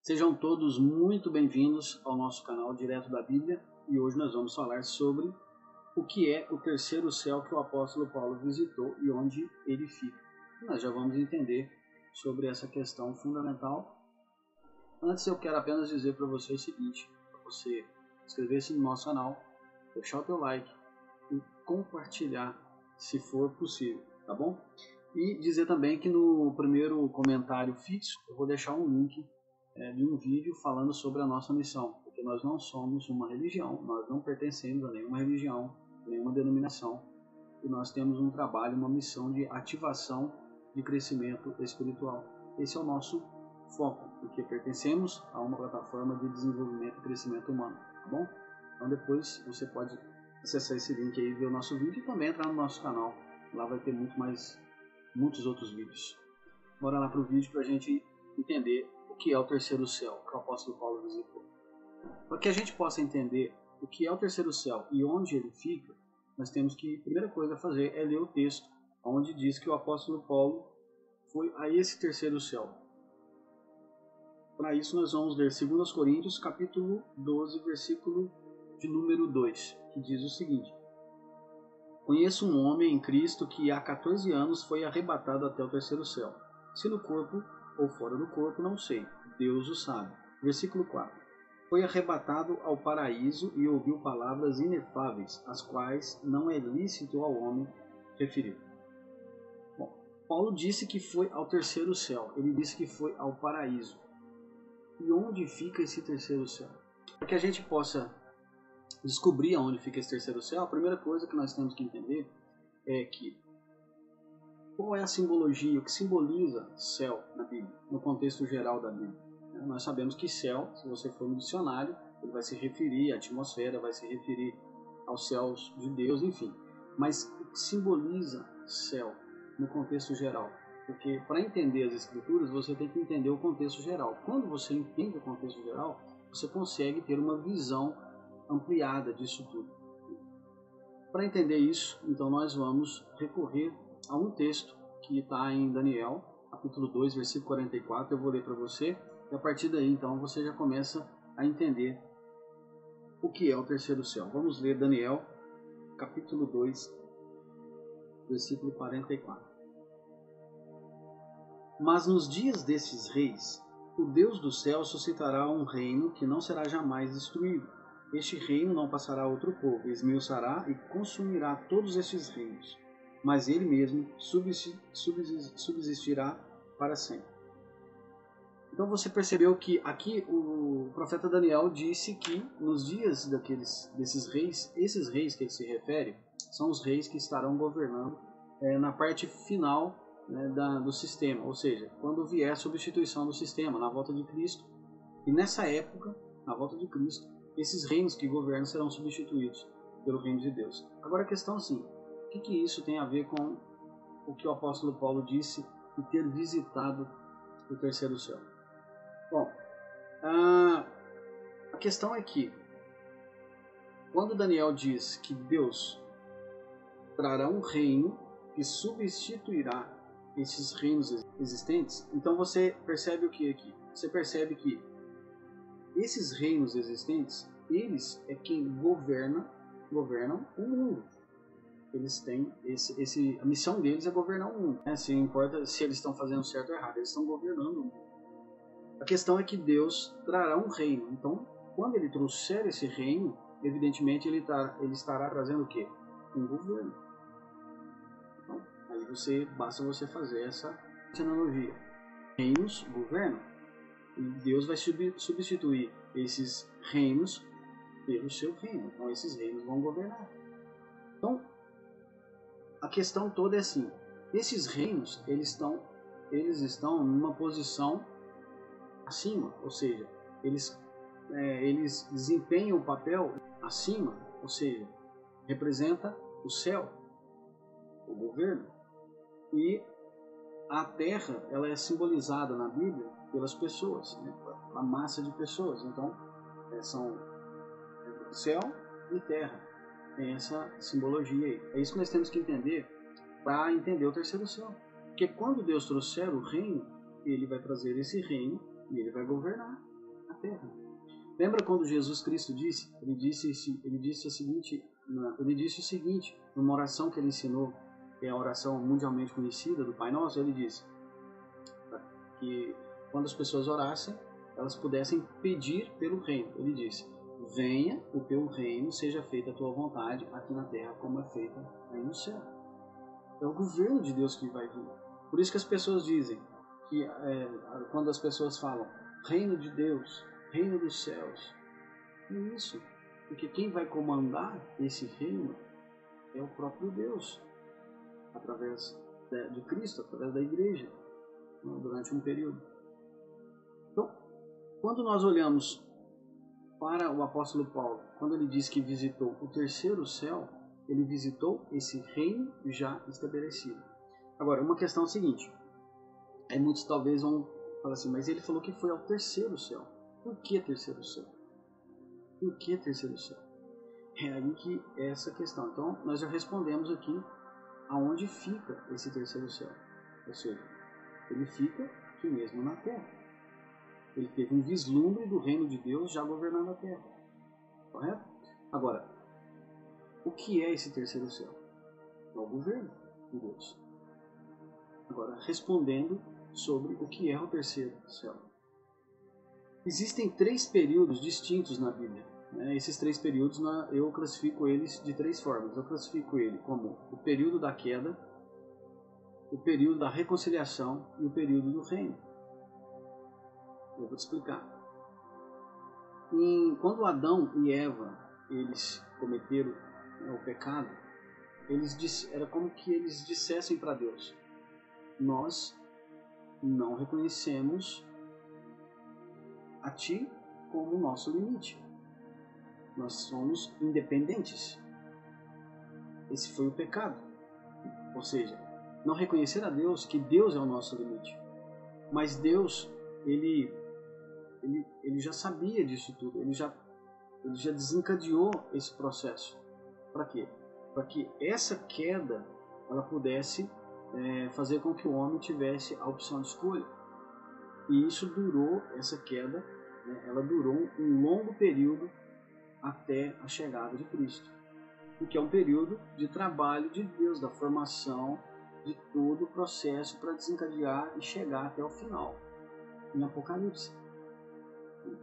Sejam todos muito bem-vindos ao nosso canal Direto da Bíblia, e hoje nós vamos falar sobre o que é o terceiro céu que o apóstolo Paulo visitou e onde ele fica. Nós já vamos entender sobre essa questão fundamental. Antes eu quero apenas dizer para você o seguinte: para você inscrever-se no nosso canal, deixar o teu like e compartilhar se for possível, tá bom? E dizer também que no primeiro comentário fixo eu vou deixar um link de um vídeo falando sobre a nossa missão, porque nós não somos uma religião, nós não pertencemos a nenhuma religião, nenhuma denominação, e nós temos um trabalho, uma missão de ativação de crescimento espiritual. Esse é o nosso foco, porque pertencemos a uma plataforma de desenvolvimento e crescimento humano, tá bom? Então depois você pode acessar esse link aí, ver o nosso vídeo e também entrar no nosso canal, lá vai ter muitos outros vídeos. Bora lá para o vídeo para a gente entender o que é o terceiro céu que o apóstolo Paulo visitou. Para que a gente possa entender o que é o terceiro céu e onde ele fica, nós temos que, a primeira coisa a fazer é ler o texto, onde diz que o apóstolo Paulo foi a esse terceiro céu. Para isso nós vamos ler 2 Coríntios capítulo 12, versículo de número 2, que diz o seguinte: Conheço um homem em Cristo que há 14 anos foi arrebatado até o terceiro céu. Se no corpo ou fora do corpo, não sei. Deus o sabe. Versículo 4. Foi arrebatado ao paraíso e ouviu palavras inefáveis, as quais não é lícito ao homem referir. Bom, Paulo disse que foi ao terceiro céu. Ele disse que foi ao paraíso. E onde fica esse terceiro céu? Para que a gente possa descobrir aonde fica esse terceiro céu, a primeira coisa que nós temos que entender é que qual é a simbologia, o que simboliza céu na Bíblia, no contexto geral da Bíblia. Nós sabemos que céu, se você for no dicionário, ele vai se referir à atmosfera, vai se referir aos céus de Deus, enfim. Mas o que simboliza céu no contexto geral? Porque para entender as escrituras, você tem que entender o contexto geral. Quando você entende o contexto geral, você consegue ter uma visão ampliada disso tudo. Para entender isso, então nós vamos recorrer a um texto que está em Daniel, capítulo 2, versículo 44, eu vou ler para você, e a partir daí então você já começa a entender o que é o terceiro céu. Vamos ler Daniel, capítulo 2, versículo 44. Mas nos dias desses reis, o Deus do céu suscitará um reino que não será jamais destruído. Este reino não passará a outro povo, esmiuçará e consumirá todos estes reinos, mas ele mesmo subsistirá para sempre. Então você percebeu que aqui o profeta Daniel disse que nos dias desses reis, esses reis que ele se refere, são os reis que estarão governando na parte final do sistema, ou seja, quando vier a substituição do sistema, na volta de Cristo. E nessa época, na volta de Cristo, esses reinos que governam serão substituídos pelo reino de Deus. Agora a questão é assim, o que isso tem a ver com o que o apóstolo Paulo disse de ter visitado o terceiro céu? Bom, a questão é que quando Daniel diz que Deus trará um reino que substituirá esses reinos existentes, então você percebe o que aqui? Você percebe que esses reinos existentes, eles é quem governam o mundo. Eles têm a missão deles é governar o mundo. Se importa se eles estão fazendo certo ou errado, eles estão governando o mundo. A questão é que Deus trará um reino. Então, quando ele trouxer esse reino, evidentemente ele estará trazendo o quê? Um governo. Então, aí basta você fazer essa analogia. Reinos governam. E Deus vai substituir esses reinos pelo seu reino. Então esses reinos vão governar. Então a questão toda é assim: esses reinos eles estão numa posição acima, ou seja, eles desempenham o papel acima, ou seja, representa o céu, o governo. E a terra ela é simbolizada na Bíblia pelas pessoas, a massa de pessoas. Então, são céu e terra. Tem essa simbologia aí. É isso que nós temos que entender para entender o terceiro céu. Porque quando Deus trouxer o reino, ele vai trazer esse reino e ele vai governar a terra. Lembra quando Jesus Cristo disse? Ele disse o seguinte, numa oração que ele ensinou, que é a oração mundialmente conhecida do Pai Nosso. Ele disse que quando as pessoas orassem, elas pudessem pedir pelo reino. Ele disse: venha o teu reino, seja feita a tua vontade aqui na terra como é feita aí no céu. É o governo de Deus que vai vir. Por isso que as pessoas dizem que quando as pessoas falam reino de Deus, reino dos céus, é isso. Porque quem vai comandar esse reino é o próprio Deus, através de Cristo, através da igreja, durante um período. Então, quando nós olhamos para o apóstolo Paulo, quando ele diz que visitou o terceiro céu, ele visitou esse reino já estabelecido. Agora, uma questão é a seguinte, aí muitos talvez vão falar assim, mas ele falou que foi ao terceiro céu. Por que terceiro céu? Por que terceiro céu? É aí que é essa questão. Então, nós já respondemos aqui aonde fica esse terceiro céu. Ou seja, ele fica aqui mesmo na terra. Ele teve um vislumbre do reino de Deus já governando a terra. Correto? Agora, o que é esse terceiro céu? É o governo de Deus. Agora, respondendo sobre o que é o terceiro céu. Existem 3 períodos distintos na Bíblia. Esses 3 períodos eu classifico eles de 3 formas. Eu classifico ele como o período da queda, o período da reconciliação e o período do reino. Eu vou te explicar. Quando Adão e Eva eles cometeram o pecado, era como que eles dissessem para Deus: nós não reconhecemos a Ti como o nosso limite. Nós somos independentes. Esse foi o pecado. Ou seja, não reconhecer a Deus que Deus é o nosso limite. Mas Deus, ele já sabia disso tudo. Ele já desencadeou esse processo. Para quê? Para que essa queda ela pudesse fazer com que o homem tivesse a opção de escolha. E isso durou, essa queda, ela durou um longo período até a chegada de Cristo. Porque é um período de trabalho de Deus, da formação de todo o processo para desencadear e chegar até o final, em Apocalipse.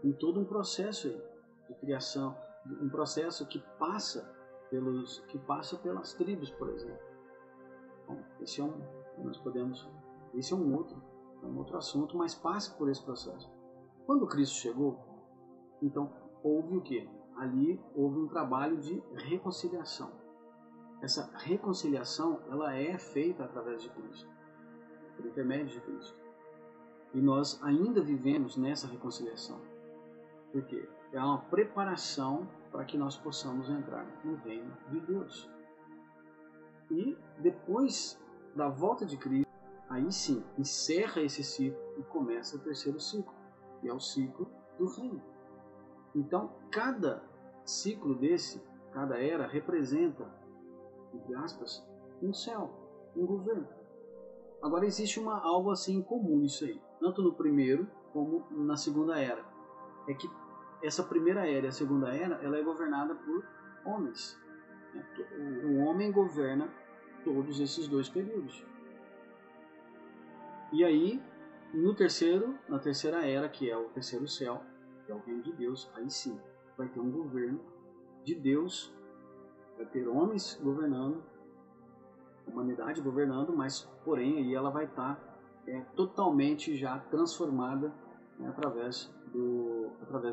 Tem todo um processo aí de criação, um processo que passa pelas tribos, por exemplo. Bom, esse é um outro assunto, mas passa por esse processo. Quando Cristo chegou, então houve o quê? Ali houve um trabalho de reconciliação. Essa reconciliação ela é feita através de Cristo, por intermédio de Cristo. E nós ainda vivemos nessa reconciliação. Por quê? É uma preparação para que nós possamos entrar no reino de Deus. E depois da volta de Cristo, aí sim, encerra esse ciclo e começa o terceiro ciclo, que é o ciclo do reino. Então, cada ciclo desse, cada era, representa, entre aspas, um céu, um governo. Agora, existe algo assim comum nisso aí, tanto no primeiro como na segunda era. É que essa primeira era e a segunda era, ela é governada por homens. O homem governa todos esses 2 períodos. E aí, na terceira era, que é o terceiro céu, que é o reino de Deus, aí sim, vai ter um governo de Deus, vai ter homens governando, a humanidade governando, mas porém aí ela vai estar totalmente já transformada através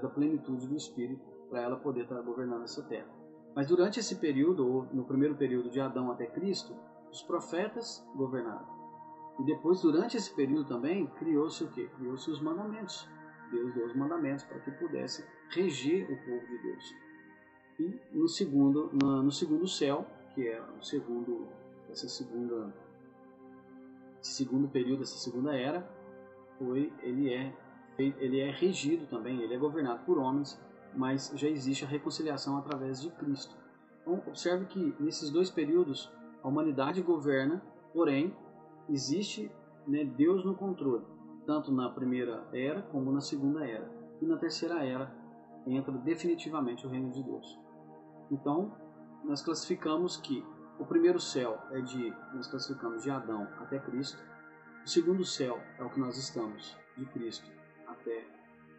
da plenitude do Espírito, para ela poder estar governando essa terra. Mas durante esse período, ou no primeiro período de Adão até Cristo, os profetas governaram. E depois, durante esse período também, criou-se o quê? Criou-se os mandamentos. Deus deu os mandamentos para que pudesse reger o povo de Deus. E no segundo céu, que é esse segundo período, essa segunda era, ele é regido também, ele é governado por homens, mas já existe a reconciliação através de Cristo. Então, observe que nesses 2 períodos a humanidade governa, porém existe Deus no controle. tanto na primeira era como na segunda era. E na terceira era entra definitivamente o reino de Deus. Então, nós classificamos que o primeiro céu nós classificamos de Adão até Cristo. O segundo céu é o que nós estamos, de Cristo até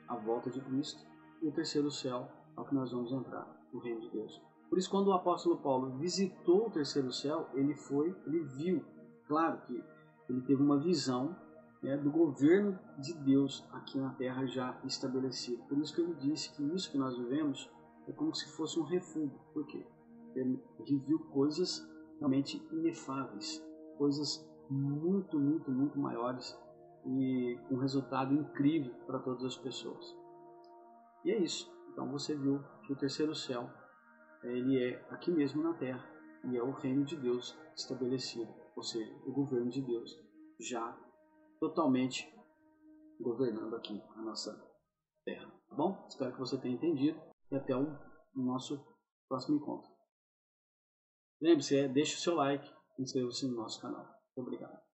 a volta de Cristo. E o terceiro céu é o que nós vamos entrar, o reino de Deus. Por isso, quando o apóstolo Paulo visitou o terceiro céu, ele viu, claro que ele teve uma visão, né, do governo de Deus aqui na terra já estabelecido. Por isso que ele disse que isso que nós vivemos é como se fosse um refúgio. Por quê? Ele viu coisas realmente inefáveis, coisas muito, muito, muito maiores e com um resultado incrível para todas as pessoas. E é isso. Então você viu que o terceiro céu, ele é aqui mesmo na terra e é o reino de Deus estabelecido, ou seja, o governo de Deus já totalmente governando aqui a nossa terra. Tá bom? Espero que você tenha entendido e até o nosso próximo encontro. Lembre-se, deixe o seu like e inscreva-se no nosso canal. Muito obrigado.